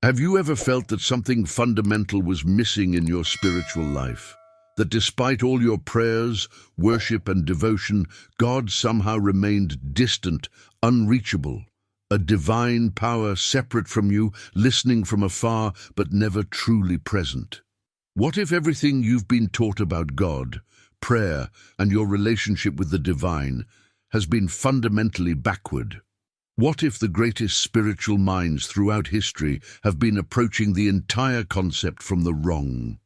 Have you ever felt that something fundamental was missing in your spiritual life? That despite all your prayers, worship, and devotion, God somehow remained distant, unreachable? A divine power separate from you, listening from afar, but never truly present. What if everything you've been taught about God, prayer, and your relationship with the divine has been fundamentally backward? What if the greatest spiritual minds throughout history have been approaching the entire concept from the wrong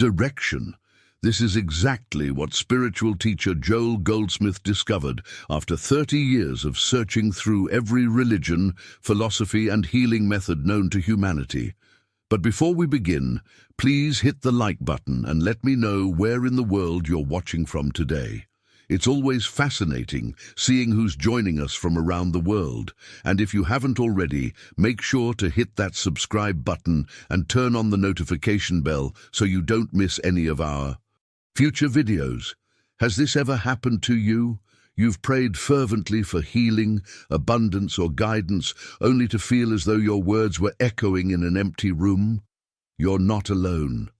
direction? This is exactly what spiritual teacher Joel Goldsmith discovered after 30 years of searching through every religion, philosophy, and healing method known to humanity. But before we begin, please hit the like button and let me know where in the world you're watching from today. It's always fascinating seeing who's joining us from around the world. And if you haven't already, make sure to hit that subscribe button and turn on the notification bell so you don't miss any of our future videos. Has this ever happened to you? You've prayed fervently for healing, abundance, or guidance, only to feel as though your words were echoing in an empty room? You're not alone.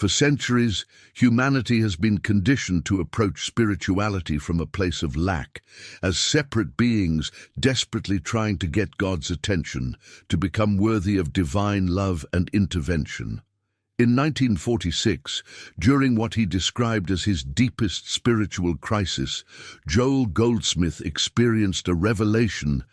For centuries, humanity has been conditioned to approach spirituality from a place of lack, as separate beings desperately trying to get God's attention, to become worthy of divine love and intervention. In 1946, during what he described as his deepest spiritual crisis, Joel Goldsmith experienced a revelation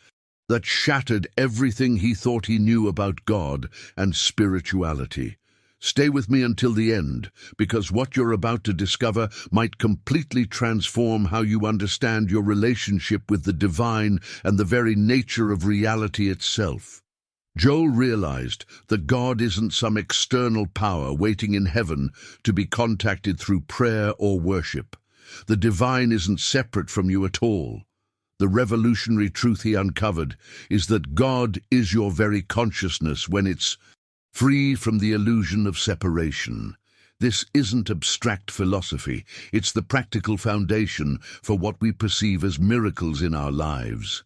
that shattered everything he thought he knew about God and spirituality. Stay with me until the end, because what you're about to discover might completely transform how you understand your relationship with the divine and the very nature of reality itself. Joel realized that God isn't some external power waiting in heaven to be contacted through prayer or worship. The divine isn't separate from you at all. The revolutionary truth he uncovered is that God is your very consciousness when it's free from the illusion of separation. This isn't abstract philosophy, it's the practical foundation for what we perceive as miracles in our lives.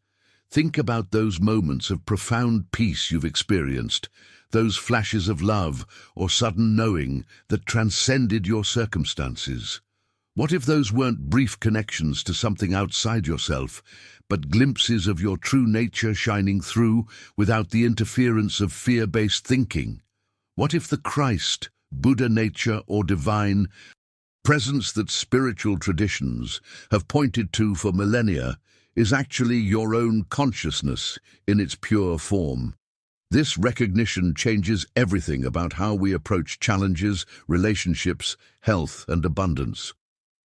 Think about those moments of profound peace you've experienced, those flashes of love or sudden knowing that transcended your circumstances. What if those weren't brief connections to something outside yourself, but glimpses of your true nature shining through without the interference of fear-based thinking? What if the Christ, Buddha nature, or divine presence that spiritual traditions have pointed to for millennia is actually your own consciousness in its pure form? This recognition changes everything about how we approach challenges, relationships, health, and abundance.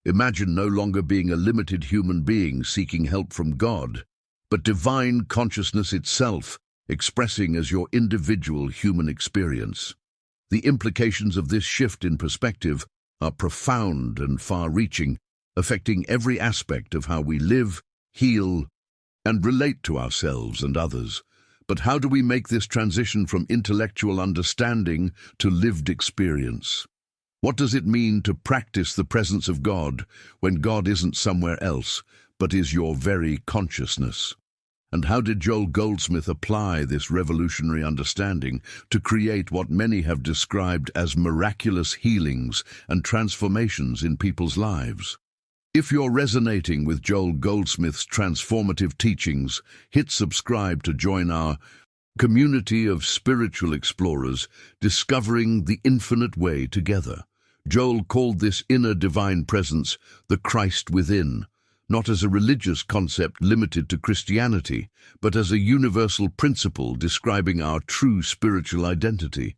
Imagine no longer being a limited human being seeking help from God, but divine consciousness itself, expressing as your individual human experience. The implications of this shift in perspective are profound and far-reaching, affecting every aspect of how we live, heal, and relate to ourselves and others. But how do we make this transition from intellectual understanding to lived experience? What does it mean to practice the presence of God when God isn't somewhere else, but is your very consciousness? And how did Joel Goldsmith apply this revolutionary understanding to create what many have described as miraculous healings and transformations in people's lives? If you're resonating with Joel Goldsmith's transformative teachings, hit subscribe to join our community of spiritual explorers discovering the infinite way together. Joel called this inner divine presence the Christ within, not as a religious concept limited to Christianity, but as a universal principle describing our true spiritual identity.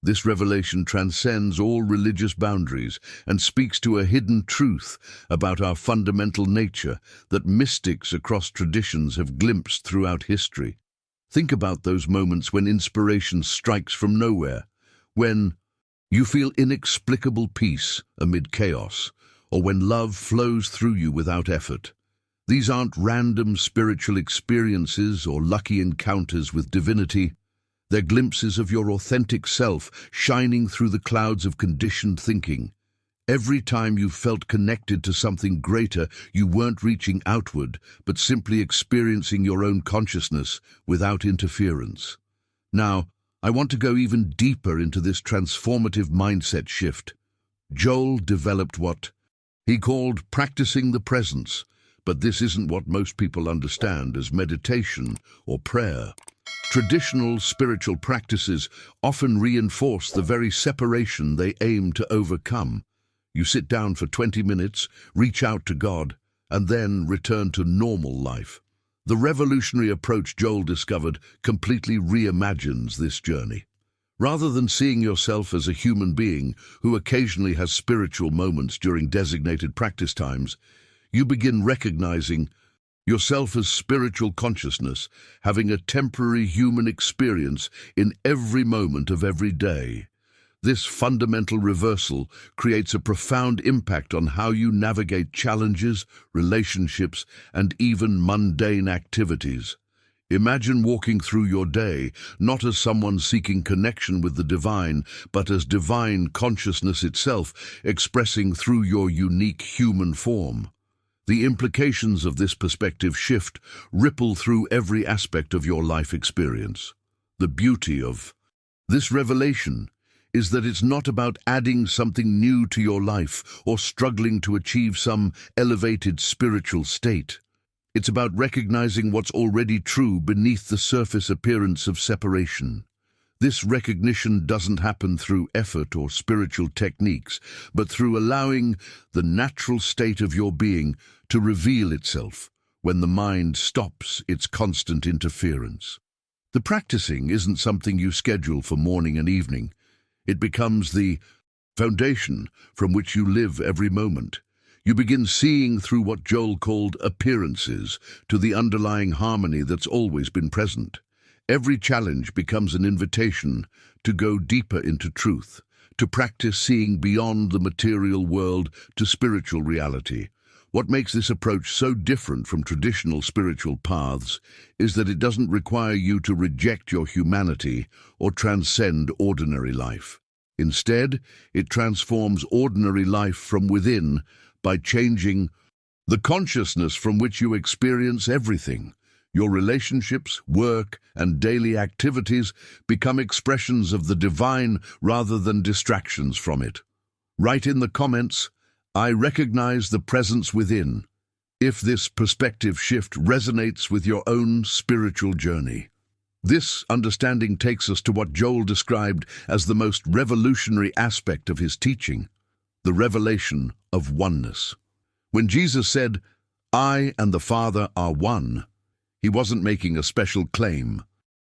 This revelation transcends all religious boundaries and speaks to a hidden truth about our fundamental nature that mystics across traditions have glimpsed throughout history. Think about those moments when inspiration strikes from nowhere, when you feel inexplicable peace amid chaos, or when love flows through you without effort. These aren't random spiritual experiences or lucky encounters with divinity. They're glimpses of your authentic self shining through the clouds of conditioned thinking. Every time you felt connected to something greater, you weren't reaching outward, but simply experiencing your own consciousness without interference. Now, I want to go even deeper into this transformative mindset shift. Joel developed what he called practicing the presence, but this isn't what most people understand as meditation or prayer. Traditional spiritual practices often reinforce the very separation they aim to overcome. You sit down for 20 minutes, reach out to God, and then return to normal life. The revolutionary approach Joel discovered completely reimagines this journey. Rather than seeing yourself as a human being who occasionally has spiritual moments during designated practice times, you begin recognizing yourself as spiritual consciousness, having a temporary human experience in every moment of every day. This fundamental reversal creates a profound impact on how you navigate challenges, relationships, and even mundane activities. Imagine walking through your day, not as someone seeking connection with the divine, but as divine consciousness itself, expressing through your unique human form. The implications of this perspective shift ripple through every aspect of your life experience. The beauty of this revelation is that it's not about adding something new to your life or struggling to achieve some elevated spiritual state. It's about recognizing what's already true beneath the surface appearance of separation. This recognition doesn't happen through effort or spiritual techniques, but through allowing the natural state of your being to reveal itself when the mind stops its constant interference. The practicing isn't something you schedule for morning and evening. It becomes the foundation from which you live every moment. You begin seeing through what Joel called appearances to the underlying harmony that's always been present. Every challenge becomes an invitation to go deeper into truth, to practice seeing beyond the material world to spiritual reality. What makes this approach so different from traditional spiritual paths is that it doesn't require you to reject your humanity or transcend ordinary life. Instead, it transforms ordinary life from within by changing the consciousness from which you experience everything. Your relationships, work, and daily activities become expressions of the divine rather than distractions from it. Write in the comments, "I recognize the presence within," if this perspective shift resonates with your own spiritual journey. This understanding takes us to what Joel described as the most revolutionary aspect of his teaching, the revelation of oneness. When Jesus said, "I and the Father are one," he wasn't making a special claim,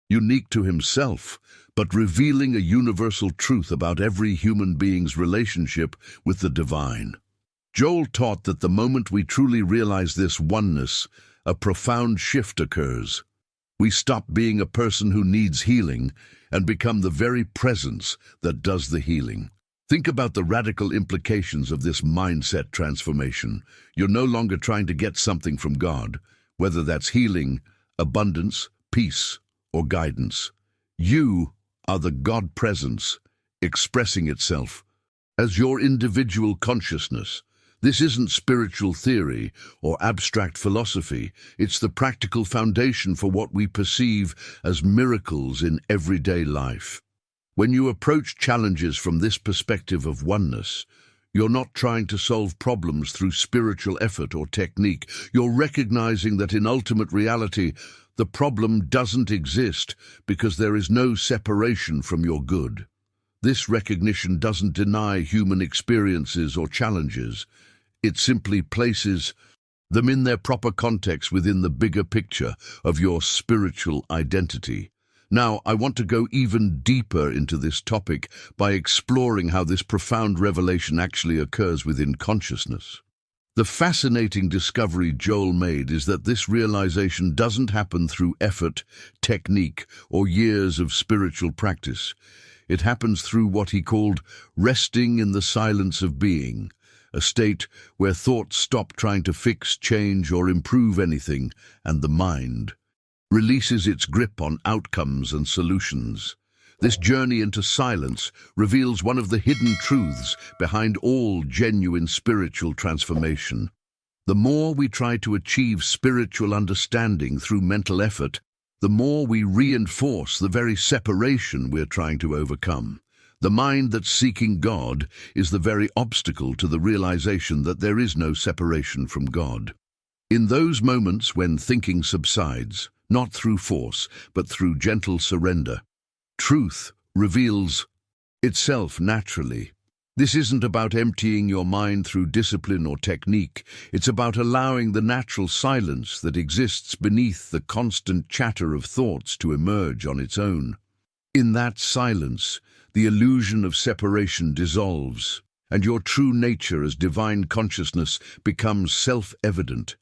unique to himself, but revealing a universal truth about every human being's relationship with the divine. Joel taught that the moment we truly realize this oneness, a profound shift occurs. We stop being a person who needs healing and become the very presence that does the healing. Think about the radical implications of this mindset transformation. You're no longer trying to get something from God, whether that's healing, abundance, peace, or guidance. You are the God presence expressing itself as your individual consciousness. This isn't spiritual theory or abstract philosophy. It's the practical foundation for what we perceive as miracles in everyday life. When you approach challenges from this perspective of oneness, you're not trying to solve problems through spiritual effort or technique. You're recognizing that in ultimate reality, the problem doesn't exist because there is no separation from your good. This recognition doesn't deny human experiences or challenges. It simply places them in their proper context within the bigger picture of your spiritual identity. Now, I want to go even deeper into this topic by exploring how this profound revelation actually occurs within consciousness. The fascinating discovery Joel made is that this realization doesn't happen through effort, technique, or years of spiritual practice. It happens through what he called resting in the silence of being, a state where thoughts stop trying to fix, change, or improve anything, and the mind releases its grip on outcomes and solutions. This journey into silence reveals one of the hidden truths behind all genuine spiritual transformation. The more we try to achieve spiritual understanding through mental effort, the more we reinforce the very separation we're trying to overcome. The mind that's seeking God is the very obstacle to the realization that there is no separation from God. In those moments when thinking subsides, not through force, but through gentle surrender, truth reveals itself naturally. This isn't about emptying your mind through discipline or technique. It's about allowing the natural silence that exists beneath the constant chatter of thoughts to emerge on its own. In that silence, the illusion of separation dissolves, and your true nature as divine consciousness becomes self-evident.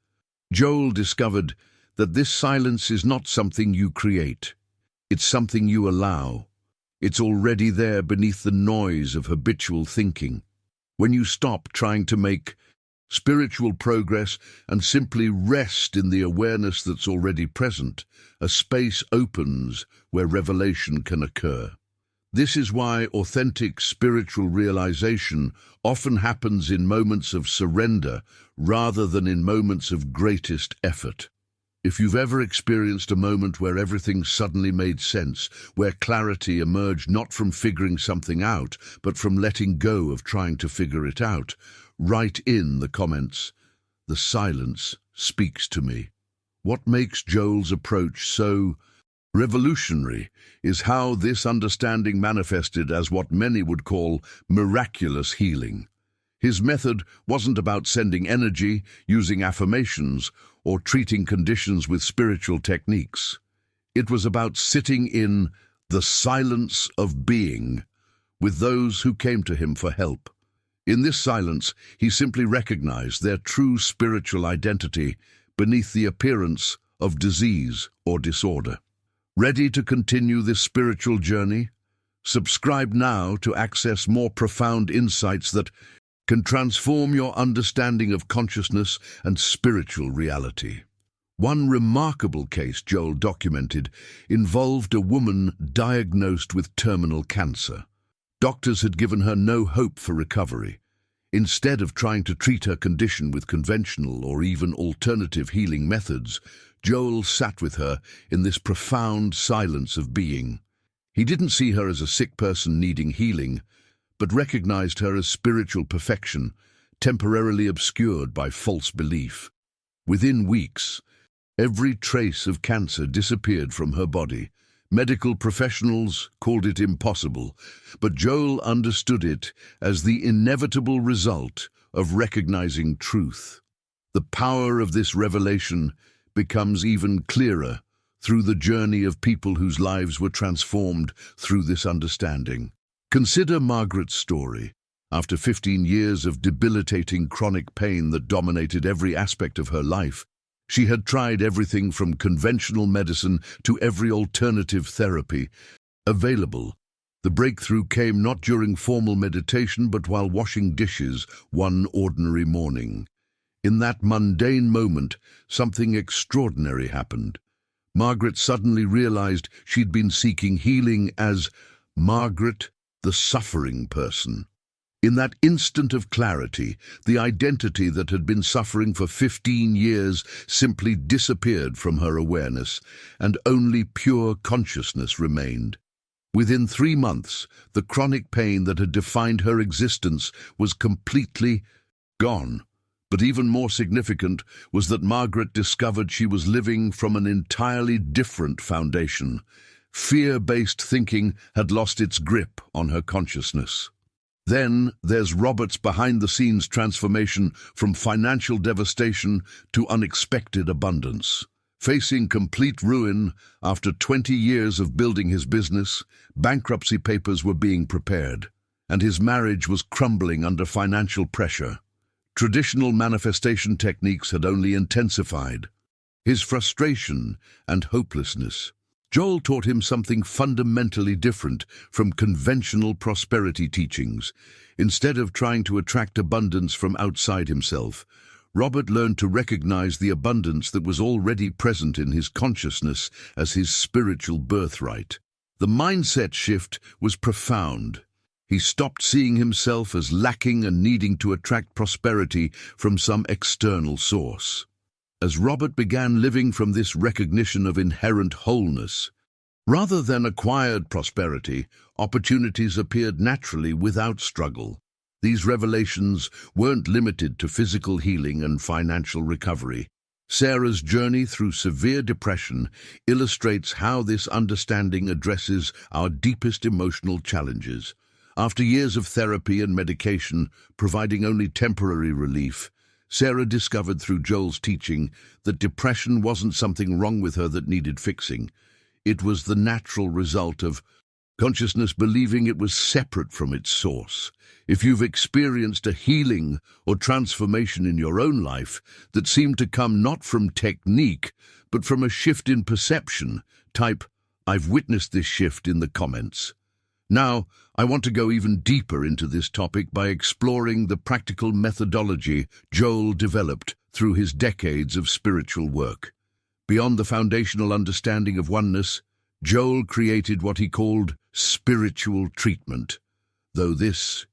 Joel discovered that this silence is not something you create. It's something you allow. It's already there beneath the noise of habitual thinking. When you stop trying to make spiritual progress and simply rest in the awareness that's already present, a space opens where revelation can occur. This is why authentic spiritual realization often happens in moments of surrender rather than in moments of greatest effort. If you've ever experienced a moment where everything suddenly made sense, where clarity emerged not from figuring something out, but from letting go of trying to figure it out, write in the comments, "The silence speaks to me." What makes Joel's approach so revolutionary is how this understanding manifested as what many would call miraculous healing. His method wasn't about sending energy, using affirmations, or treating conditions with spiritual techniques. It was about sitting in the silence of being with those who came to him for help. In this silence, he simply recognized their true spiritual identity beneath the appearance of disease or disorder. Ready to continue this spiritual journey? Subscribe now to access more profound insights that can transform your understanding of consciousness and spiritual reality. One remarkable case Joel documented involved a woman diagnosed with terminal cancer. Doctors had given her no hope for recovery. Instead of trying to treat her condition with conventional or even alternative healing methods, Joel sat with her in this profound silence of being. He didn't see her as a sick person needing healing, but recognized her as spiritual perfection, temporarily obscured by false belief. Within weeks, every trace of cancer disappeared from her body. Medical professionals called it impossible, but Joel understood it as the inevitable result of recognizing truth. The power of this revelation becomes even clearer through the journey of people whose lives were transformed through this understanding. Consider Margaret's story. After 15 years of debilitating chronic pain that dominated every aspect of her life, she had tried everything from conventional medicine to every alternative therapy available. The breakthrough came not during formal meditation, but while washing dishes one ordinary morning. In that mundane moment, something extraordinary happened. Margaret suddenly realized she'd been seeking healing as Margaret, the suffering person. In that instant of clarity, the identity that had been suffering for 15 years simply disappeared from her awareness, and only pure consciousness remained. Within 3 months, the chronic pain that had defined her existence was completely gone. But even more significant was that Margaret discovered she was living from an entirely different foundation. Fear-based thinking had lost its grip on her consciousness. Then there's Robert's behind-the-scenes transformation from financial devastation to unexpected abundance. Facing complete ruin after 20 years of building his business, bankruptcy papers were being prepared, and his marriage was crumbling under financial pressure. Traditional manifestation techniques had only intensified his frustration and hopelessness. Joel taught him something fundamentally different from conventional prosperity teachings. Instead of trying to attract abundance from outside himself, Robert learned to recognize the abundance that was already present in his consciousness as his spiritual birthright. The mindset shift was profound. He stopped seeing himself as lacking and needing to attract prosperity from some external source. as Robert began living from this recognition of inherent wholeness. Rather than acquired prosperity, opportunities appeared naturally without struggle. These revelations weren't limited to physical healing and financial recovery. Sarah's journey through severe depression illustrates how this understanding addresses our deepest emotional challenges. After years of therapy and medication providing only temporary relief, Sarah discovered through Joel's teaching that depression wasn't something wrong with her that needed fixing. It was the natural result of consciousness believing it was separate from its source. If you've experienced a healing or transformation in your own life that seemed to come not from technique, but from a shift in perception, type, "I've witnessed this shift" in the comments. Now, I want to go even deeper into this topic by exploring the practical methodology Joel developed through his decades of spiritual work. Beyond the foundational understanding of oneness, Joel created what he called spiritual treatment. Though this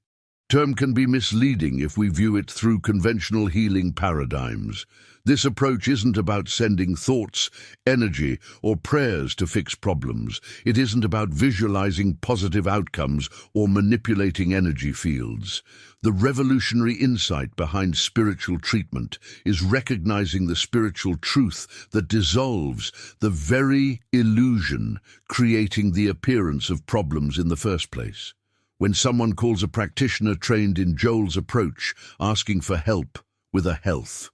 term can be misleading if we view it through conventional healing paradigms. This approach isn't about sending thoughts, energy, or prayers to fix problems. It isn't about visualizing positive outcomes or manipulating energy fields. The revolutionary insight behind spiritual treatment is recognizing the spiritual truth that dissolves the very illusion creating the appearance of problems in the first place. When someone calls a practitioner trained in Joel's approach asking for help with a health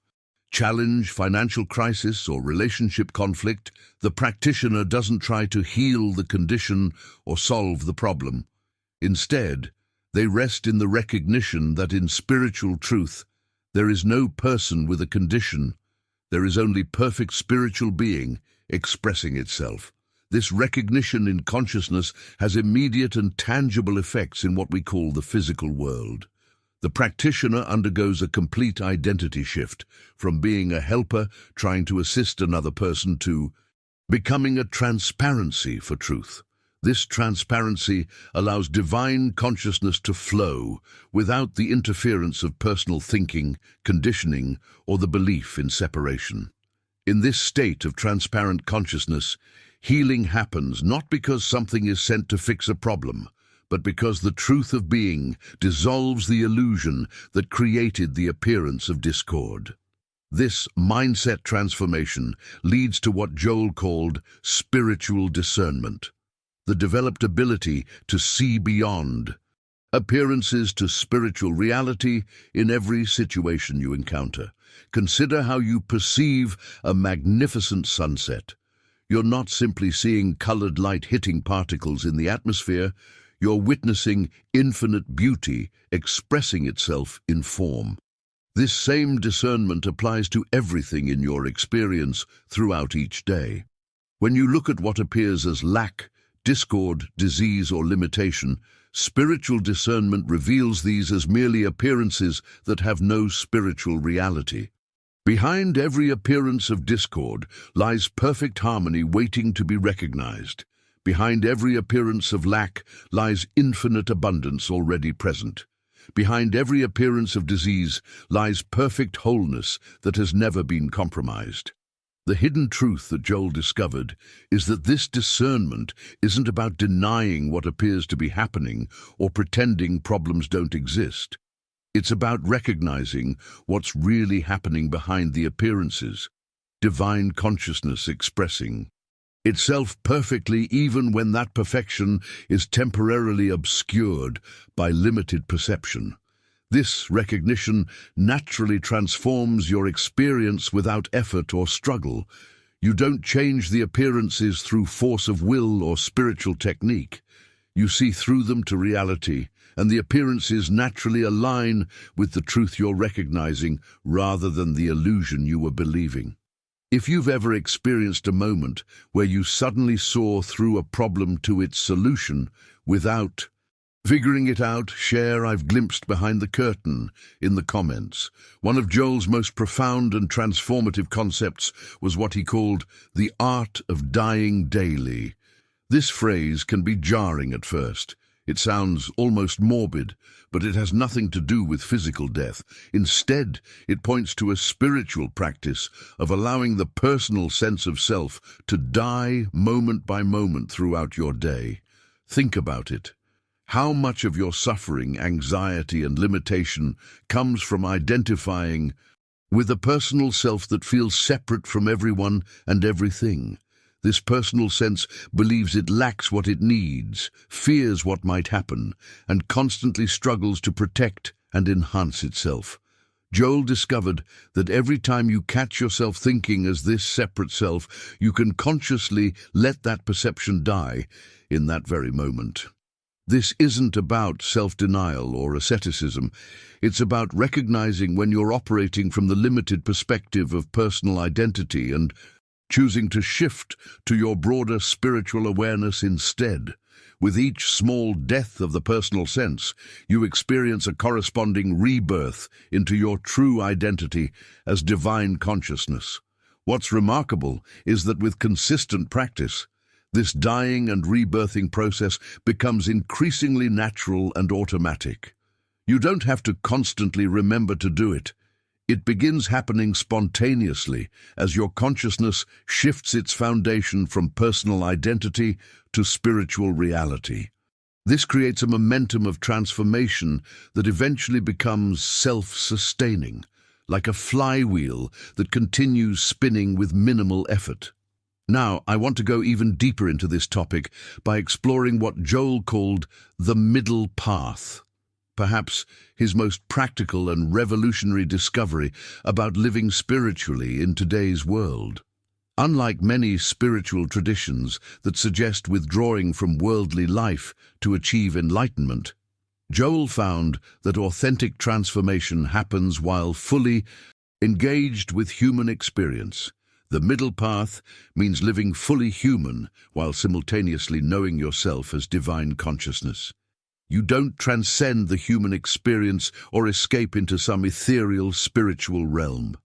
challenge, financial crisis, or relationship conflict, the practitioner doesn't try to heal the condition or solve the problem. Instead, they rest in the recognition that in spiritual truth, there is no person with a condition. There is only perfect spiritual being expressing itself. This recognition in consciousness has immediate and tangible effects in what we call the physical world. The practitioner undergoes a complete identity shift from being a helper trying to assist another person to becoming a transparency for truth. This transparency allows divine consciousness to flow without the interference of personal thinking, conditioning, or the belief in separation. In this state of transparent consciousness, healing happens not because something is sent to fix a problem, but because the truth of being dissolves the illusion that created the appearance of discord. This mindset transformation leads to what Joel called spiritual discernment, the developed ability to see beyond appearances to spiritual reality in every situation you encounter. Consider how you perceive a magnificent sunset. You're not simply seeing colored light hitting particles in the atmosphere, you're witnessing infinite beauty expressing itself in form. This same discernment applies to everything in your experience throughout each day. When you look at what appears as lack, discord, disease, or limitation, spiritual discernment reveals these as merely appearances that have no spiritual reality. Behind every appearance of discord lies perfect harmony waiting to be recognized. Behind every appearance of lack lies infinite abundance already present. Behind every appearance of disease lies perfect wholeness that has never been compromised. The hidden truth that Joel discovered is that this discernment isn't about denying what appears to be happening or pretending problems don't exist. It's about recognizing what's really happening behind the appearances, divine consciousness expressing itself perfectly even when that perfection is temporarily obscured by limited perception. This recognition naturally transforms your experience without effort or struggle. You don't change the appearances through force of will or spiritual technique. You see through them to reality, and the appearances naturally align with the truth you're recognizing rather than the illusion you were believing. If you've ever experienced a moment where you suddenly saw through a problem to its solution without figuring it out, share "I've glimpsed behind the curtain" in the comments. One of Joel's most profound and transformative concepts was what he called the art of dying daily. This phrase can be jarring at first. It sounds almost morbid, but it has nothing to do with physical death. Instead, it points to a spiritual practice of allowing the personal sense of self to die moment by moment throughout your day. Think about it. How much of your suffering, anxiety, and limitation comes from identifying with a personal self that feels separate from everyone and everything? This personal sense believes it lacks what it needs, fears what might happen, and constantly struggles to protect and enhance itself. Joel discovered that every time you catch yourself thinking as this separate self, you can consciously let that perception die in that very moment. This isn't about self-denial or asceticism. It's about recognizing when you're operating from the limited perspective of personal identity and choosing to shift to your broader spiritual awareness instead. With each small death of the personal sense, you experience a corresponding rebirth into your true identity as divine consciousness. What's remarkable is that with consistent practice, this dying and rebirthing process becomes increasingly natural and automatic. You don't have to constantly remember to do it. It begins happening spontaneously as your consciousness shifts its foundation from personal identity to spiritual reality. This creates a momentum of transformation that eventually becomes self-sustaining, like a flywheel that continues spinning with minimal effort. Now, I want to go even deeper into this topic by exploring what Joel called the middle path. Perhaps his most practical and revolutionary discovery about living spiritually in today's world. Unlike many spiritual traditions that suggest withdrawing from worldly life to achieve enlightenment, Joel found that authentic transformation happens while fully engaged with human experience. The middle path means living fully human while simultaneously knowing yourself as divine consciousness. You don't transcend the human experience or escape into some ethereal spiritual realm.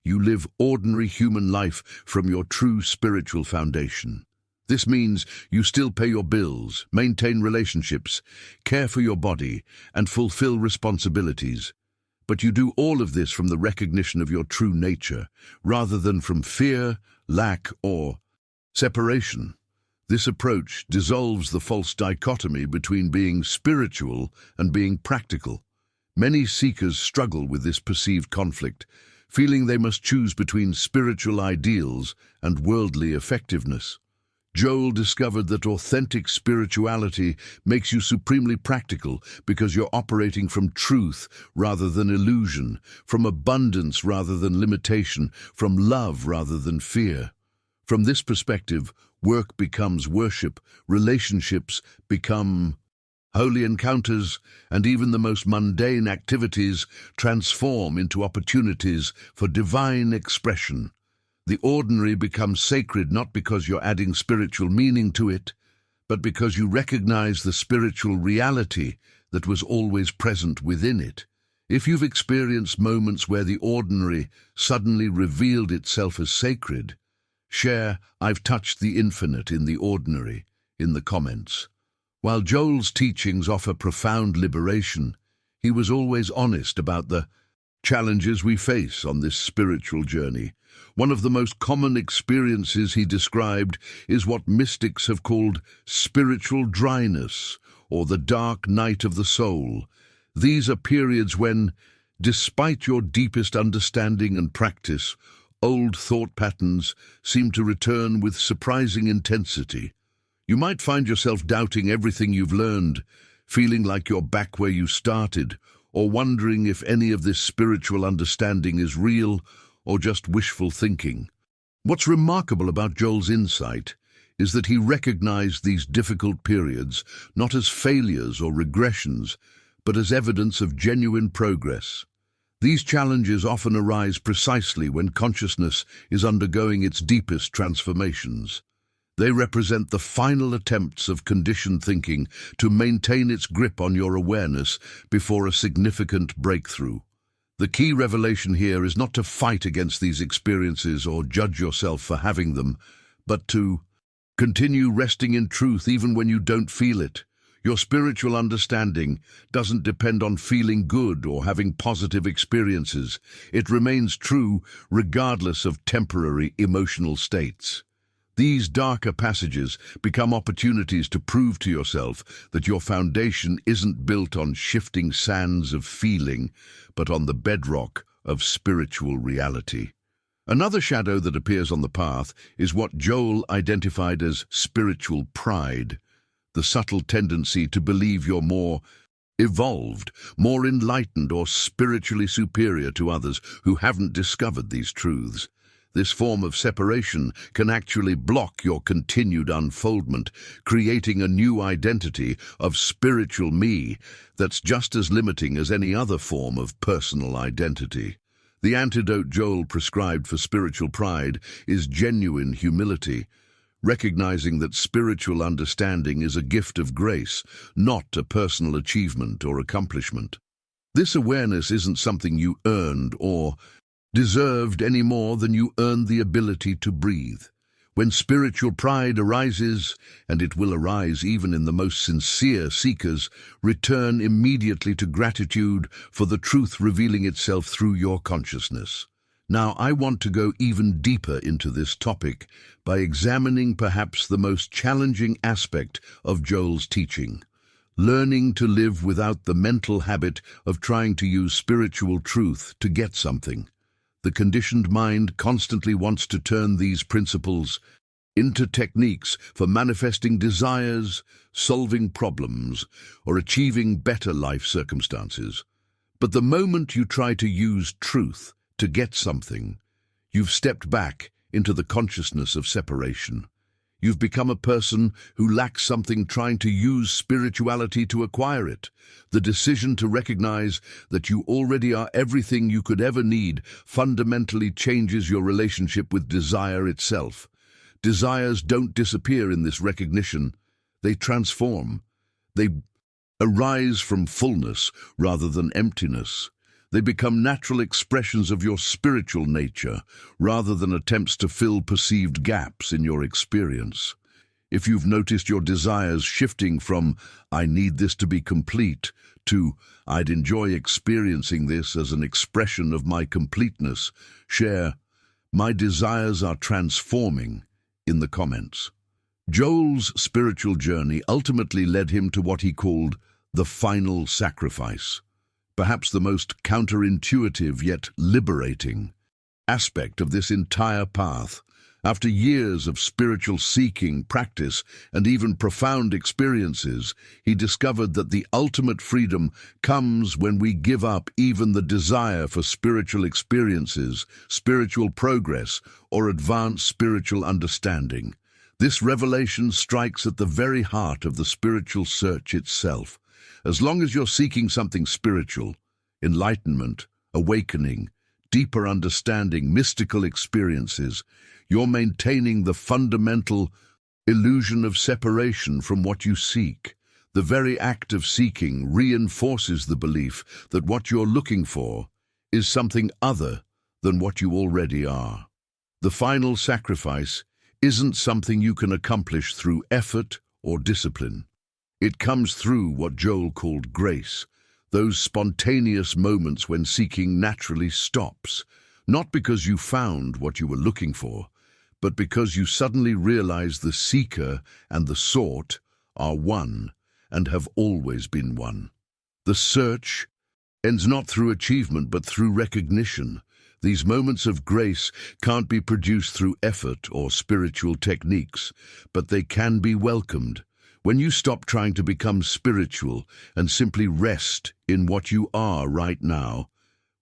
You live ordinary human life from your true spiritual foundation. This means you still pay your bills, maintain relationships, care for your body, and fulfill responsibilities. But you do all of this from the recognition of your true nature, rather than from fear, lack, or separation. This approach dissolves the false dichotomy between being spiritual and being practical. Many seekers struggle with this perceived conflict, feeling they must choose between spiritual ideals and worldly effectiveness. Joel discovered that authentic spirituality makes you supremely practical because you're operating from truth rather than illusion, from abundance rather than limitation, from love rather than fear. From this perspective, work becomes worship, relationships become holy encounters, and even the most mundane activities transform into opportunities for divine expression. The ordinary becomes sacred not because you're adding spiritual meaning to it, but because you recognize the spiritual reality that was always present within it. If you've experienced moments where the ordinary suddenly revealed itself as sacred, share "I've touched the infinite in the ordinary" in the comments. While Joel's teachings offer profound liberation, he was always honest about the challenges we face on this spiritual journey. One of the most common experiences he described is what mystics have called spiritual dryness, or the dark night of the soul. These are periods when, despite your deepest understanding and practice, old thought patterns seem to return with surprising intensity. You might find yourself doubting everything you've learned, feeling like you're back where you started, or wondering if any of this spiritual understanding is real or just wishful thinking. What's remarkable about Joel's insight is that he recognized these difficult periods not as failures or regressions, but as evidence of genuine progress. These challenges often arise precisely when consciousness is undergoing its deepest transformations. They represent the final attempts of conditioned thinking to maintain its grip on your awareness before a significant breakthrough. The key revelation here is not to fight against these experiences or judge yourself for having them, but to continue resting in truth even when you don't feel it. Your spiritual understanding doesn't depend on feeling good or having positive experiences. It remains true regardless of temporary emotional states. These darker passages become opportunities to prove to yourself that your foundation isn't built on shifting sands of feeling, but on the bedrock of spiritual reality. Another shadow that appears on the path is what Joel identified as spiritual pride, the subtle tendency to believe you're more evolved, more enlightened, or spiritually superior to others who haven't discovered these truths. This form of separation can actually block your continued unfoldment, creating a new identity of spiritual me that's just as limiting as any other form of personal identity. The antidote Joel prescribed for spiritual pride is genuine humility, recognizing that spiritual understanding is a gift of grace, not a personal achievement or accomplishment. This awareness isn't something you earned or deserved any more than you earned the ability to breathe. When spiritual pride arises, and it will arise even in the most sincere seekers, return immediately to gratitude for the truth revealing itself through your consciousness. Now, I want to go even deeper into this topic by examining perhaps the most challenging aspect of Joel's teaching: learning to live without the mental habit of trying to use spiritual truth to get something. The conditioned mind constantly wants to turn these principles into techniques for manifesting desires, solving problems, or achieving better life circumstances. But the moment you try to use truth to get something, you've stepped back into the consciousness of separation. You've become a person who lacks something trying to use spirituality to acquire it. The decision to recognize that you already are everything you could ever need fundamentally changes your relationship with desire itself. Desires don't disappear in this recognition. They transform. They arise from fullness rather than emptiness. They become natural expressions of your spiritual nature, rather than attempts to fill perceived gaps in your experience. If you've noticed your desires shifting from "I need this to be complete" to "I'd enjoy experiencing this as an expression of my completeness," share "My desires are transforming" in the comments. Joel's spiritual journey ultimately led him to what he called the final sacrifice. Perhaps the most counterintuitive yet liberating aspect of this entire path. After years of spiritual seeking, practice, and even profound experiences, he discovered that the ultimate freedom comes when we give up even the desire for spiritual experiences, spiritual progress, or advanced spiritual understanding. This revelation strikes at the very heart of the spiritual search itself. As long as you're seeking something spiritual, enlightenment, awakening, deeper understanding, mystical experiences, you're maintaining the fundamental illusion of separation from what you seek. The very act of seeking reinforces the belief that what you're looking for is something other than what you already are. The final sacrifice isn't something you can accomplish through effort or discipline. It comes through what Joel called grace, those spontaneous moments when seeking naturally stops, not because you found what you were looking for, but because you suddenly realize the seeker and the sought are one and have always been one. The search ends not through achievement but through recognition. These moments of grace can't be produced through effort or spiritual techniques, but they can be welcomed. When you stop trying to become spiritual and simply rest in what you are right now,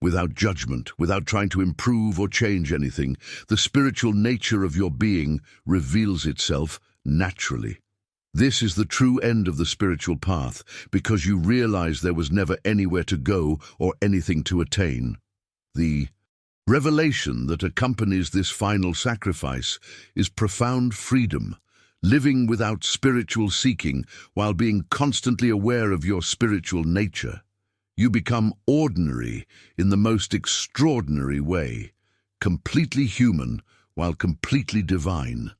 without judgment, without trying to improve or change anything, the spiritual nature of your being reveals itself naturally. This is the true end of the spiritual path, because you realize there was never anywhere to go or anything to attain. The revelation that accompanies this final sacrifice is profound freedom. Living without spiritual seeking while being constantly aware of your spiritual nature. You become ordinary in the most extraordinary way, completely human while completely divine.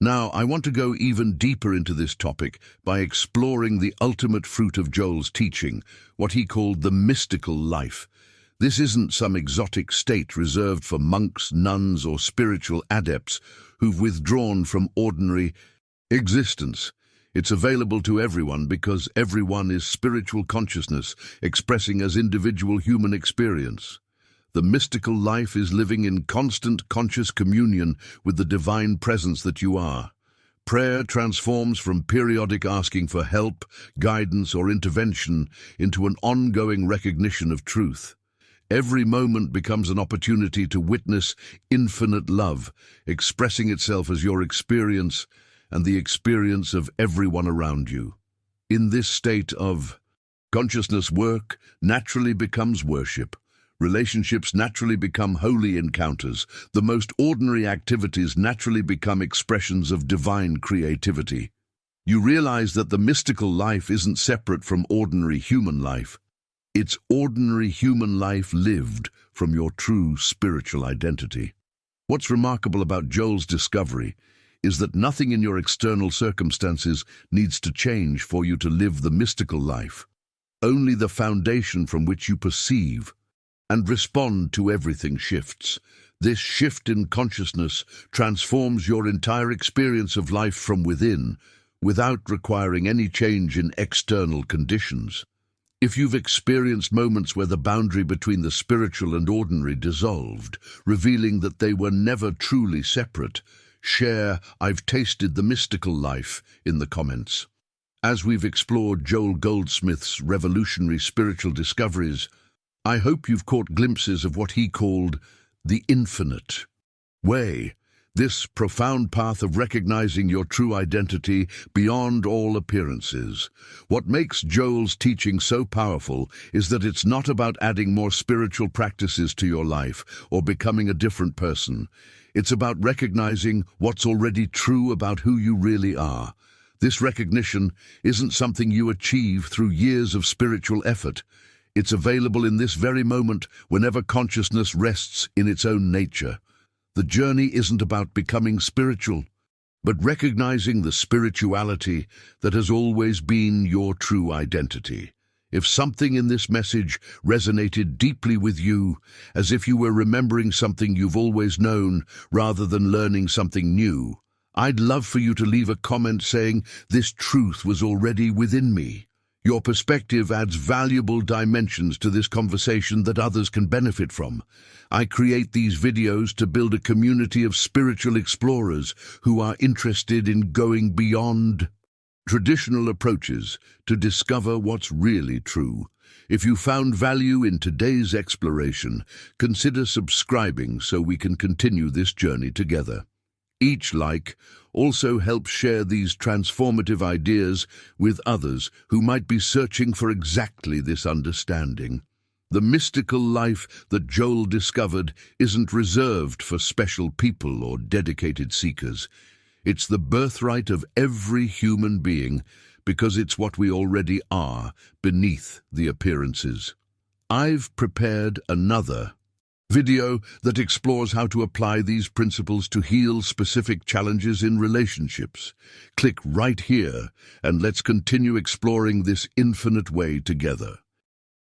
Now, I want to go even deeper into this topic by exploring the ultimate fruit of Joel's teaching, what he called the mystical life. This isn't some exotic state reserved for monks, nuns, or spiritual adepts who've withdrawn from ordinary existence. It's available to everyone because everyone is spiritual consciousness expressing as individual human experience. The mystical life is living in constant conscious communion with the divine presence that you are. Prayer transforms from periodic asking for help, guidance, or intervention into an ongoing recognition of truth. Every moment becomes an opportunity to witness infinite love, expressing itself as your experience and the experience of everyone around you. In this state of consciousness, work naturally becomes worship. Relationships naturally become holy encounters. The most ordinary activities naturally become expressions of divine creativity. You realize that the mystical life isn't separate from ordinary human life. It's ordinary human life lived from your true spiritual identity. What's remarkable about Joel's discovery is that nothing in your external circumstances needs to change for you to live the mystical life. Only the foundation from which you perceive and respond to everything shifts. This shift in consciousness transforms your entire experience of life from within, without requiring any change in external conditions. If you've experienced moments where the boundary between the spiritual and ordinary dissolved, revealing that they were never truly separate, share "I've tasted the mystical life" in the comments. As we've explored Joel Goldsmith's revolutionary spiritual discoveries, I hope you've caught glimpses of what he called the infinite way, this profound path of recognizing your true identity beyond all appearances. What makes Joel's teaching so powerful is that it's not about adding more spiritual practices to your life or becoming a different person. It's about recognizing what's already true about who you really are. This recognition isn't something you achieve through years of spiritual effort. It's available in this very moment whenever consciousness rests in its own nature. The journey isn't about becoming spiritual, but recognizing the spirituality that has always been your true identity. If something in this message resonated deeply with you, as if you were remembering something you've always known rather than learning something new, I'd love for you to leave a comment saying, "This truth was already within me." Your perspective adds valuable dimensions to this conversation that others can benefit from. I create these videos to build a community of spiritual explorers who are interested in going beyond traditional approaches to discover what's really true. If you found value in today's exploration, consider subscribing so we can continue this journey together. Each like also helps share these transformative ideas with others who might be searching for exactly this understanding. The mystical life that Joel discovered isn't reserved for special people or dedicated seekers. It's the birthright of every human being because it's what we already are beneath the appearances. I've prepared another video that explores how to apply these principles to heal specific challenges in relationships. Click right here and let's continue exploring this infinite way together.